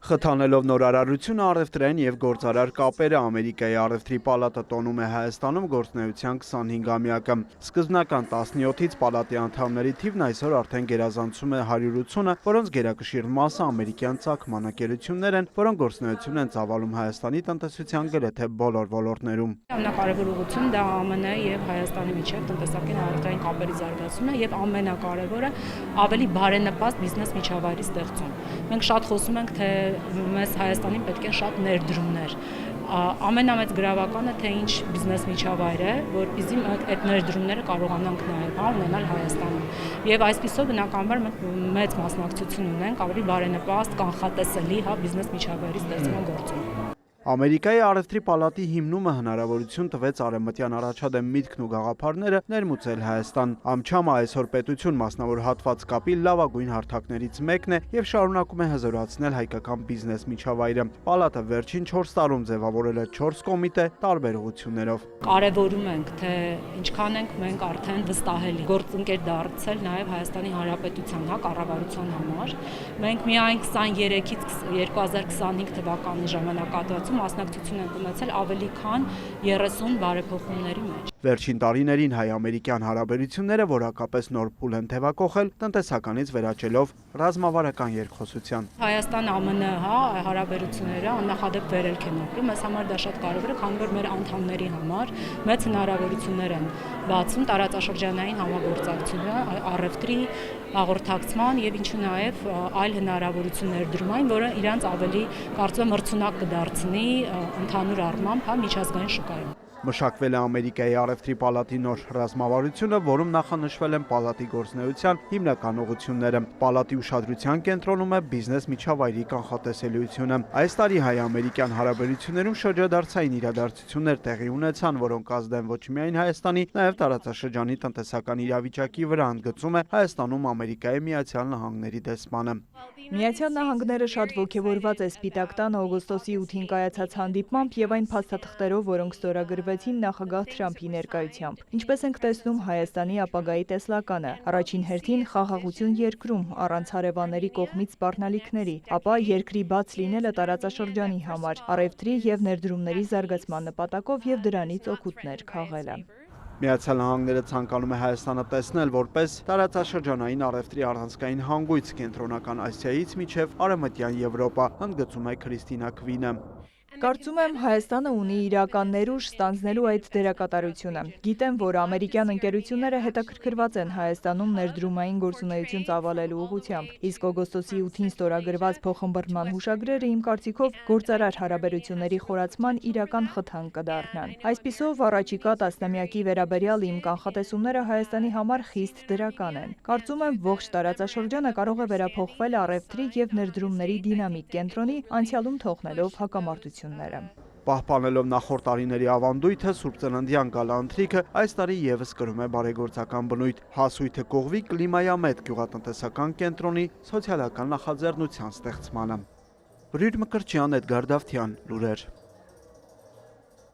Խթանելով նորարարությունը առևտրային և գործարար կապերը, Ամերիկայի առևտրի պալատը տոնում է Հայաստանում գործունեության 25-ամյակը։ Սկզբնական 17-ից պալատի անդամների թիվն այսօր արդեն գերազանցում է 180-ը, որոնց գերակշիռ մասը ամերիկյան ծագման ընկերություններ են, որոնք գործունեություն են ծավալում Հայաստանի տնտեսության գրեթե բոլոր ոլորտներում։ Ամենակարևոր ուղղությունը դա ԱՄՆ և Հայաստանի միջև տնտեսական առևտրային կապերի զարգացումն է և ամենակարևորը ավելի բարենպաստ բիզնես միջավայրի ստեղծում։ Մենք շատ խոսում ենք, թե մեզ Հայաստանին պետք է շատ ներդրումներ։ Ամենամեծ գրավականը թե ինչ բիզնես միջավայր է, որպեսզի այդ ներդրումները կարողանանք նաև ունենալ Հայաստանում։ Եվ այսպիսով բնականաբար մենք մեծ մասնակցություն ունենք ավելի բարենպաստ, կանխատեսելի բիզնես միջավայրի ստեղծման գործում։ Ամերիկայի առևտրի պալատի հիմնումը հնարավորություն տվեց արևմտյան առաջադեմ միտքն ու գաղափարները ներմուծել Հայաստան։ Ամչամը այսօր պետություն մասնավոր հատված կապի լավագույն հարթակներից մեկն է և շարունակում է հզորացնել հայկական բիզնես միջավայրը։ Պալատը վերջին 4 տարում ձևավորել է 4 կոմիտե տարբեր ուղղություններով։ Կարևորում ենք, թե ինչքան ենք մենք արդեն վստահելի գործընկեր դարձել նաև Հայաստանի Հանրապետության կառավարության համար։ Մենք միայն 23-ից 2025 թվականի ժամանակահատվածում մասնակցություն ենք ունեցել ավելի քան 30 բարեփոխումների մեջ։ Վերջին տարիներին հայ-ամերիկյան հարաբերությունները որակապես նոր փուլ են թևակողել, տնտեսականից վերաճելով ռազմավարական երկխոսության։ Հայաստան-ԱՄՆ հարաբերությունները աննախադեպ վերելք են ապրում, մեզ համար դա շատ կարևոր է, քանի որ մեր անդամների համար մեծ հնարավորություններ են բացում տարածաշրջանային համագործակցությունը, առևտրի, հաղորդակցման եւ ինչու նաեւ այլ հնարավորություններ դրումային, որը իրանց ավելի կարծում եմ մրցունակ կդարձնի ընդհանուր առմամբ միջազգային շուկայում։ Մշակվել է Ամերիկայի առևտրի պալատի նոր ռազմավարությունը, որում նախանշվել են պալատի գործունեության հիմնական ուղղությունները։ Պալատի ուշադրության կենտրոնում է բիզնես միջավայրի կանխատեսելիությունը։ Այս տարի հայ-ամերիկյան հարաբերություններում շրջադարձային իրադարձություններ տեղի ունեցան, որոնք ազդեն ոչ միայն Հայաստանի, նաև տարածաշրջանի տնտեսական իրավիճակի վրա, ընդգծում է Հայաստանում Ամերիկայի Միացյալ Նահանգների դեսպանը։ Միացյալ Նահանգները շատ ոգևորված է Սպիտակ տան օգոստոսի 8-ին կայացած հանդիպմամբ եւ այն փաստաթղթերով, որոնք ստորագրվեցին նախագահ Թրամփի ներկայությամբ։ Ինչպես ենք տեսնում Հայաստանի ապագայի տեսլականը, առաջին հերթին խաղաղություն երկրում, առանց հարևանների կողմից սպառնալիքների, ապա երկրի բաց լինելը տարածաշրջանի համար, առևտրի եւ ներդրումների զարգացման նպատակով եւ դրանից օգուտներ քաղելը։ Միացյալ Նահանգները ցանկանում է Հայաստանը տեսնել որպես տարածաշրջանային առևտրի առանցքային հանգույց կենտրոնական Ասիայից մինչև Արևմտյան Եվրոպա, ընդգծում է Քրիստինա Քվինը։ Կարծում եմ Հայաստանը ունի իրական ներուժ ստանձնելու այդ դերակատարությունը։ Գիտեմ, որ ամերիկյան ընկերությունները հետաքրքրված են Հայաստանում ներդրումային գործունեություն ծավալելու ուղղությամբ, իսկ օգոստոսի 8-ին ստորագրված փոխըմբռնման հուշագրերը իմ կարծիքով գործարար հարաբերությունների խորացման իրական խթան կդառնան։ Այսպիսով առաջիկա տասնամյակի վերաբերյալ իմ կանխատեսումները Հայաստանի համար խիստ դրական են։ Կարծում եմ ողջ տարածաշրջանը կարող է վերափոխվել առևտրի եւ ներդրումների դինամիկ կենտրոնի, անցյալում թողնելով հակամարտություն։ Պահպանելով նախորդ տարիների ավանդույթը, Սուրբծննդյան գալանթրիքը այս տարի եւս կրում է բարեգործական բնույթ։ Հասույթը կողվի կլիմայամետ գյուղատնտեսական կենտրոնի սոցիալական նախաձեռնության ստեղծմանը։ Բրիր Մկրտչյան, Էդգար Դավթյան, լուրեր։